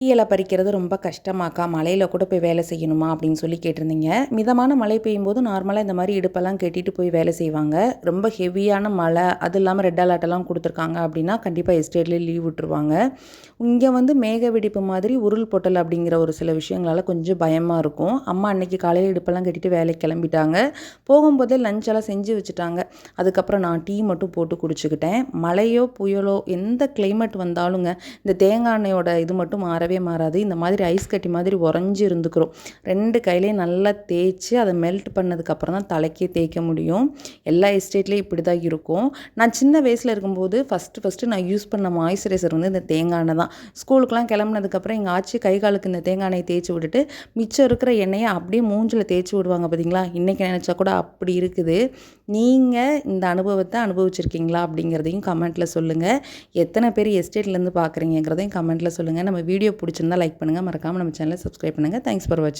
இலை பறிக்கிறது ரொம்ப கஷ்டமாக்கா, மழையில கூட போய் வேலை செய்யணுமா அப்படின்னு சொல்லி கேட்டிருந்தீங்க. மிதமான மழை பெய்யும்போது நார்மலா இந்த மாரி இடுப்பெல்லாம் கட்டிட்டு போய் வேலை செய்வாங்க. ரொம்ப ஹெவியான மழை, அது இல்லாம ரெட் அலர்ட்டெல்லாம் குடுத்துருக்காங்க அப்படின்னா, கண்டிப்பா எஸ்டேட்லேயே லீவ் விட்டுருவாங்க. இங்க வந்து மேக வெடிப்பு மாதிரி உருள் பொட்டல் அப்படிங்கிற ஒரு சில விஷயங்களால கொஞ்சம் பயமா இருக்கும். அம்மா அன்னைக்கு காலையில இடுப்பெல்லாம் கட்டிட்டு வேலைக்கு கிளம்பிட்டாங்க. போகும்போதே லஞ்ச் எல்லாம் செஞ்சு வச்சுட்டாங்க. அதுக்கப்புறம் நான் டீ மட்டும் போட்டு குடிச்சுக்கிட்டேன். மழையோ, புயலோ எந்த கிளைமேட் வந்தாலுங்க, இந்த தேங்காய் எண்ணெயோட இது மட்டும் மாறவே மாறாது. இந்த மாதிரி ஐஸ் கட்டி மாதிரி உறைஞ்சு இருந்துக்கிறோம். 2 கையிலையும் நல்லா தேய்ச்சு அதை மெல்ட் பண்ணதுக்கப்புறம் தான் தலைக்கே தேய்க்க முடியும். எல்லா எஸ்டேட்லேயும் இப்படி தான் இருக்கும். நான் சின்ன வயசில் இருக்கும்போது ஃபஸ்ட்டு நான் யூஸ் பண்ண மாய்ஸ்சரைசர் வந்து இந்த தேங்காய் எண்ணெய் தான். ஸ்கூலுக்குலாம் கிளம்புனதுக்கப்புறம் எங்கள் ஆச்சி கை காலுக்கு இந்த தேங்காய் எண்ணெயை தேய்ச்சி விட்டுட்டு மிச்சம் இருக்கிற எண்ணெயை அப்படியே மூஞ்சில் தேய்ச்சி விடுவாங்க பார்த்தீங்களா? இன்றைக்கி நினச்சா கூட அப்படி இருக்குது. நீங்கள் இந்த அனுபவத்தை அனுபவிச்சிருக்கீங்களா அப்படிங்கிறதையும் கமெண்ட்டில் சொல்லுங்கள். எத்தனை பேர் எஸ்டேட்லேருந்து பார்க்குறீங்கிறதையும் கமெண்ட்டில் சொல்லுங்கள். நம்ம வீடியோ பிடிச்சிருந்தா லைக் பண்ணுங்கள். மறக்காமல் நம்ம சேனலை சப்ஸ்கிரைப் பண்ணுங்கள். தேங்க்ஸ் ஃபார் வாட்சிங்.